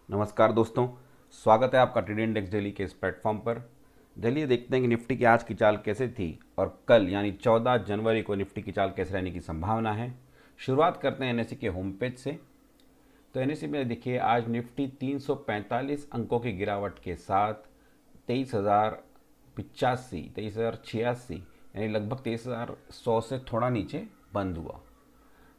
नमस्कार दोस्तों, स्वागत है आपका ट्रेड इंडेक्स डेली के इस प्लेटफॉर्म पर। चलिए देखते हैं कि निफ्टी की आज की चाल कैसे थी और कल यानी 14 जनवरी को निफ्टी की चाल कैसे रहने की संभावना है। शुरुआत करते हैं एनएससी के होम पेज से। तो एनएससी में देखिए आज निफ्टी 345 अंकों की गिरावट के साथ 23,085 23,086 यानी लगभग 23,100 से थोड़ा नीचे बंद हुआ।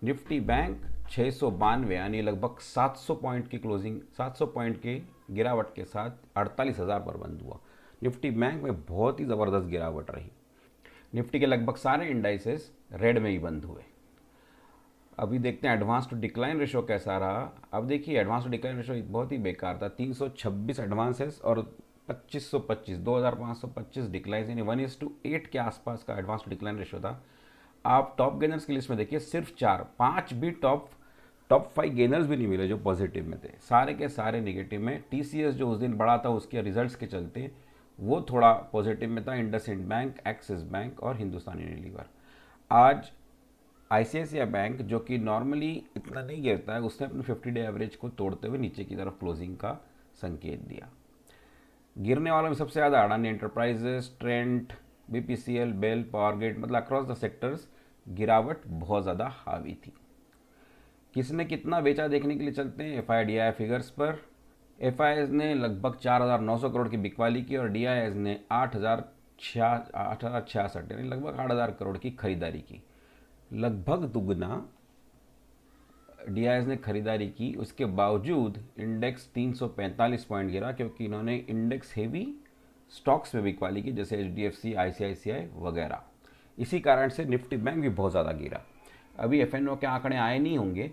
निफ्टी बैंक 692 यानी लगभग 700 पॉइंट की क्लोजिंग 700 पॉइंट की गिरावट के साथ 48,000 पर बंद हुआ। निफ्टी बैंक में बहुत ही ज़बरदस्त गिरावट रही। निफ्टी के लगभग सारे इंडाइसेस रेड में ही बंद हुए। अभी देखते हैं एडवांस टू डिक्लाइन रेशो कैसा रहा। अब देखिए एडवांस टू डिक्लाइन रेशो बहुत ही बेकार था। 326 एडवांसेस और 2525 2525 डिक्लाइन यानी 1:8 के आसपास का एडवांस टू डिक्लाइन रेशो था। आप टॉप गेनर्स की लिस्ट में देखिए सिर्फ 4 5 भी टॉप 5 गेनर्स भी नहीं मिले जो पॉजिटिव में थे, सारे के सारे नेगेटिव में। टीसीएस जो उस दिन बढ़ा था उसके रिजल्ट्स के चलते वो थोड़ा पॉजिटिव में था। इंडसइंड बैंक, एक्सिस बैंक और हिंदुस्तान यूनिलीवर। आज आईसीआईसीआई बैंक जो कि नॉर्मली इतना नहीं गिरता है, उसने अपनी 50 डे एवरेज को तोड़ते हुए नीचे की तरफ क्लोजिंग का संकेत दिया। गिरने वालों में सबसे ज़्यादा Adani enterprises, Trent, BPCL, BEL, power grid, मतलब अक्रॉस द सेक्टर्स गिरावट बहुत ज़्यादा हावी थी। किसने कितना बेचा देखने के लिए चलते हैं एफआईडीआई फिगर्स पर। एफआईएस ने लगभग 4,900 करोड़ की बिकवाली की और डीआईएस ने 8,066 यानी लगभग 8,000 करोड़ की खरीदारी की। लगभग दुगना डीआईएस ने खरीदारी की। उसके बावजूद इंडेक्स 345 पॉइंट गिरा क्योंकि इन्होंने इंडेक्स हेवी स्टॉक्स में बिकवाली की जैसे एचडीएफसी, आईसीआईसीआई वगैरह। इसी कारण से निफ्टी बैंक भी बहुत ज़्यादा गिरा। अभी एफएनओ के आंकड़े आए नहीं होंगे।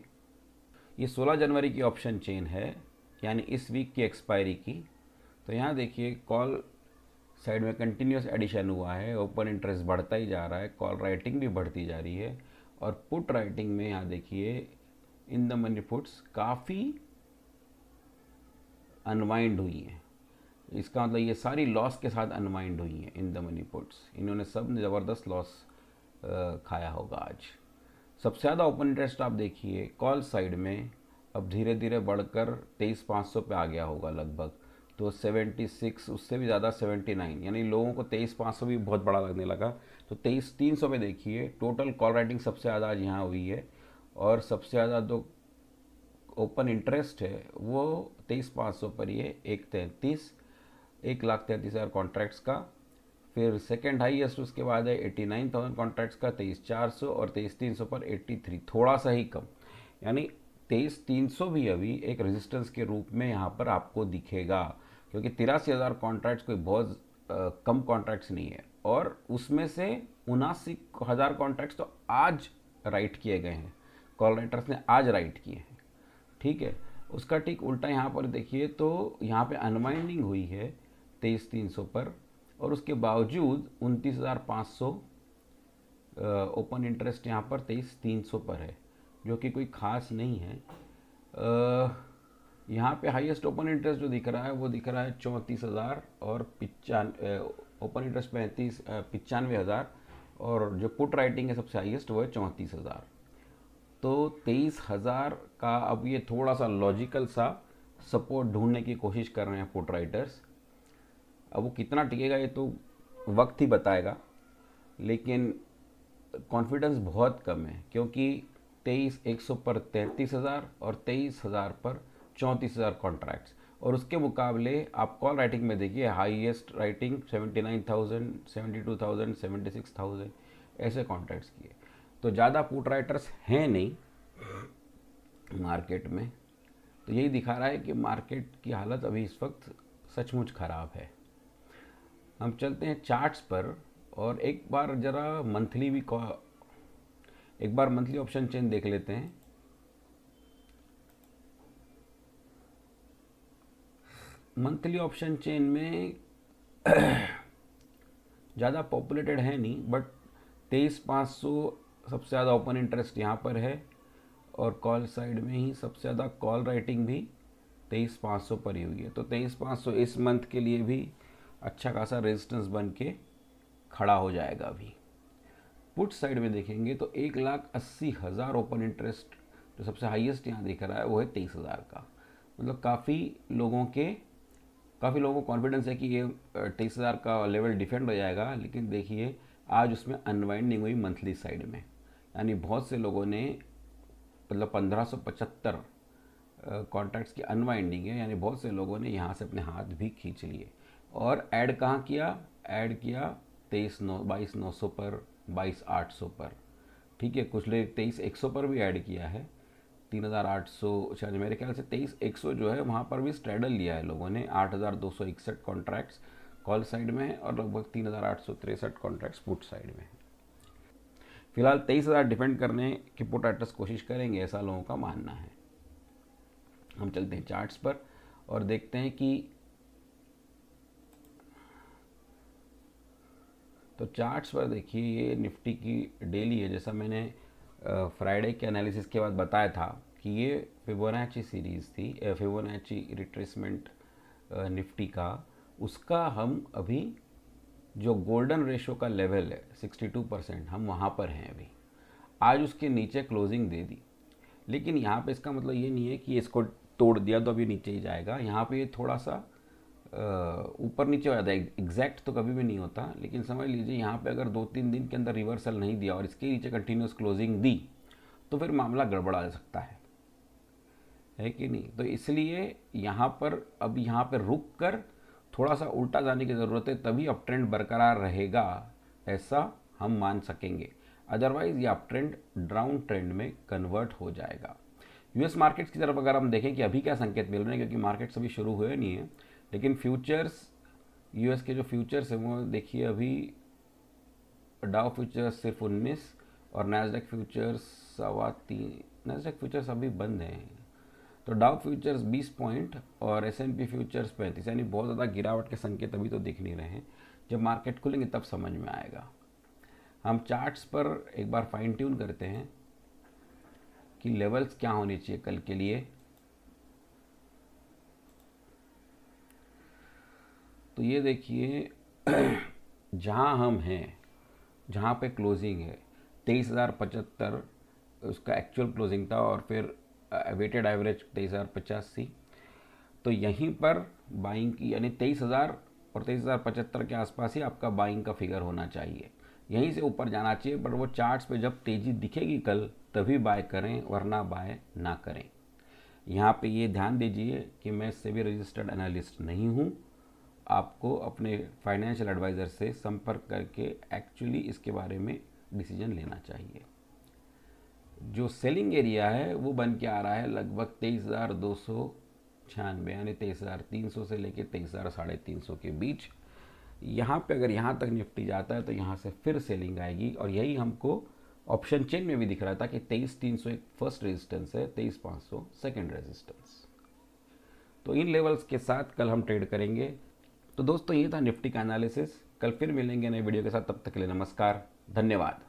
ये 16 जनवरी की ऑप्शन चेन है यानी इस वीक की एक्सपायरी की। तो यहाँ देखिए कॉल साइड में कंटिन्यूस एडिशन हुआ है, ओपन इंटरेस्ट बढ़ता ही जा रहा है, कॉल राइटिंग भी बढ़ती जा रही है और पुट राइटिंग में यहाँ देखिए इन द मनी पुट्स काफ़ी अनवाइंड हुई हैं। इसका मतलब ये सारी लॉस के साथ अनवाइंड हुई हैं इन द मनी पुट्स। इन्होंने सब ने ज़बरदस्त लॉस खाया होगा आज। सबसे ज़्यादा ओपन इंटरेस्ट आप देखिए कॉल साइड में अब धीरे धीरे बढ़कर 23,500 पे आ गया होगा लगभग। तो 76, उससे भी ज़्यादा 79, यानी लोगों को 23,500 भी बहुत बड़ा लगने लगा। तो 23,300 पे देखिए टोटल कॉल राइटिंग सबसे ज़्यादा आज यहाँ हुई है और सबसे ज़्यादा जो ओपन इंटरेस्ट है वो 23,500 पर ही है। 1,33,00,000 कॉन्ट्रैक्ट्स का। फिर सेकेंड हाईएस्ट उसके बाद है 89,000 कॉन्ट्रैक्ट्स का 23,400 और 23,300 पर 83, थोड़ा सा ही कम। यानी 23,300 भी अभी एक रेजिस्टेंस के रूप में यहाँ पर आपको दिखेगा क्योंकि 83,000 कॉन्ट्रैक्ट्स कोई बहुत कम कॉन्ट्रैक्ट्स नहीं है और उसमें से 79,000 कॉन्ट्रैक्ट्स तो आज राइट किए गए हैं, कॉल राइटर्स ने आज राइट किए हैं। ठीक है, उसका ठीक उल्टा यहाँ पर देखिए तो यहाँ पे अनवाइंडिंग हुई है 23,300 पर और उसके बावजूद 29,500 ओपन इंटरेस्ट यहाँ पर 23,300 पर है जो कि कोई ख़ास नहीं है। यहाँ पे हाईएस्ट ओपन इंटरेस्ट जो दिख रहा है वो दिख रहा है 34,000 और 95 ओपन इंटरेस्ट 95,000 और जो पुट राइटिंग है सबसे हाईएस्ट वो है 34,000। तो 23,000 का अब ये थोड़ा सा लॉजिकल सा सपोर्ट ढूंढने की कोशिश कर रहे हैं पुट राइटर्स। अब वो कितना टिकेगा ये तो वक्त ही बताएगा, लेकिन कॉन्फिडेंस बहुत कम है क्योंकि 23,100 पर 33,000 और 23,000 पर 34,000 कॉन्ट्रैक्ट्स और उसके मुकाबले आप कॉल राइटिंग में देखिए हाईएस्ट राइटिंग 79,000, 72,000, 76,000 ऐसे कॉन्ट्रैक्ट्स किए। तो ज़्यादा पुट राइटर्स हैं नहीं मार्केट में। तो यही दिखा रहा है कि मार्केट की हालत अभी इस वक्त सचमुच ख़राब है। हम चलते हैं चार्ट्स पर और एक बार मंथली ऑप्शन चेन देख लेते हैं। मंथली ऑप्शन चेन में ज़्यादा पॉपुलेटेड है नहीं बट 23,500 सबसे ज़्यादा ओपन इंटरेस्ट यहाँ पर है और कॉल साइड में ही सबसे ज़्यादा कॉल राइटिंग भी 23,500 पर ही हुई है। तो 23,500 इस मंथ के लिए भी अच्छा खासा रेजिस्टेंस बन के खड़ा हो जाएगा। अभी पुट साइड में देखेंगे तो 1,80,000 ओपन इंटरेस्ट जो सबसे हाईएस्ट यहाँ दिख रहा है वो है 23,000 का। मतलब काफ़ी लोगों को कॉन्फिडेंस है कि ये 23,000 का लेवल डिफेंड हो जाएगा, लेकिन देखिए आज उसमें अनवाइंडिंग हुई मंथली साइड में, यानी बहुत से लोगों ने मतलब 1575 कॉन्ट्रैक्ट्स की अनवाइंडिंग है, यानी बहुत से लोगों ने यहाँ से अपने हाथ भी खींच लिए। और ऐड कहाँ किया? ऐड किया 22,900 पर, 22,800 पर। ठीक है, कुछ लोग 23,100 पर भी ऐड किया है, 3,800 शायद, मेरे ख्याल से 23,100 जो है वहाँ पर भी स्ट्रैडल लिया है लोगों ने, 8,261 कॉन्ट्रैक्ट्स कॉल साइड में है और लगभग 3,863 कॉन्ट्रैक्ट्स पुट साइड में है। फिलहाल 23,000 डिफेंड करने की पुट राइटर्स कोशिश करेंगे, ऐसा लोगों का मानना है। हम चलते हैं चार्ट्स पर और देखते हैं कि तो चार्ट्स पर देखिए ये निफ्टी की डेली है, जैसा मैंने फ्राइडे के एनालिसिस के बाद बताया था कि ये फिबोनाची सीरीज़ थी, फिबोनाची रिट्रेसमेंट निफ्टी का, उसका हम अभी जो गोल्डन रेशो का लेवल है 62%, हम वहाँ पर हैं अभी। आज उसके नीचे क्लोजिंग दे दी, लेकिन यहाँ पे इसका मतलब ये नहीं है कि इसको तोड़ दिया तो अभी नीचे ही जाएगा। यहाँ पे ये थोड़ा सा ऊपर नीचे हो जाता है, एग्जैक्ट तो कभी भी नहीं होता, लेकिन समझ लीजिए यहाँ पे अगर 2-3 दिन के अंदर रिवर्सल नहीं दिया और इसके नीचे कंटिन्यूस क्लोजिंग दी तो फिर मामला गड़बड़ा सकता है कि नहीं। तो इसलिए यहाँ पर अब यहाँ पर रुक कर थोड़ा सा उल्टा जाने की ज़रूरत है, तभी अप ट्रेंड बरकरार रहेगा, ऐसा हम मान सकेंगे। अदरवाइज ये अप ट्रेंड डाउन ट्रेंड में कन्वर्ट हो जाएगा। यूएस मार्केट्स की तरफ अगर हम देखें कि अभी क्या संकेत मिल रहे हैं, क्योंकि मार्केट्स अभी शुरू हुए नहीं है, लेकिन फ्यूचर्स, यूएस के जो फ्यूचर्स है वो देखिए, अभी डाउ फ्यूचर्स सिर्फ 19 और नैस्डैक फ्यूचर्स 3.25, नैस्डैक फ्यूचर्स अभी बंद हैं। तो डाउ फ्यूचर्स 20 पॉइंट और एसएनपी फ्यूचर्स 35, यानी बहुत ज़्यादा गिरावट के संकेत अभी तो दिख नहीं रहे हैं। जब मार्केट खुलेंगे तब समझ में आएगा। हम चार्ट्स पर एक बार फाइन ट्यून करते हैं कि लेवल्स क्या होने चाहिए कल के लिए। तो ये देखिए जहाँ हम हैं, जहाँ पे क्लोजिंग है 23,075 उसका एक्चुअल क्लोजिंग था और फिर वेटेड एवरेज 23,050 थी। तो यहीं पर बाइंग की, यानी 23,000 और 23,075 के आसपास ही आपका बाइंग का फिगर होना चाहिए, यहीं से ऊपर जाना चाहिए। पर वो चार्ट्स पे जब तेज़ी दिखेगी कल तभी बाय करें, वरना बाय ना करें। यहाँ पे ये ध्यान दीजिए कि मैं सेबी रजिस्टर्ड एनालिस्ट नहीं हूँ। आपको अपने फाइनेंशियल एडवाइज़र से संपर्क करके एक्चुअली इसके बारे में डिसीजन लेना चाहिए। जो सेलिंग एरिया है वो बन के आ रहा है लगभग 23,296, यानी 23,300 से लेके 23,350 के बीच। यहाँ पे अगर यहाँ तक निफ्टी जाता है तो यहाँ से फिर सेलिंग आएगी, और यही हमको ऑप्शन चेन में भी दिख रहा था कि 23,300 एक फर्स्ट रेजिस्टेंस है, 23,500 सेकेंड रेजिस्टेंस। तो इन लेवल्स के साथ कल हम ट्रेड करेंगे। तो दोस्तों ये था निफ्टी का एनालिसिस। कल फिर मिलेंगे नए वीडियो के साथ, तब तक के लिए नमस्कार, धन्यवाद।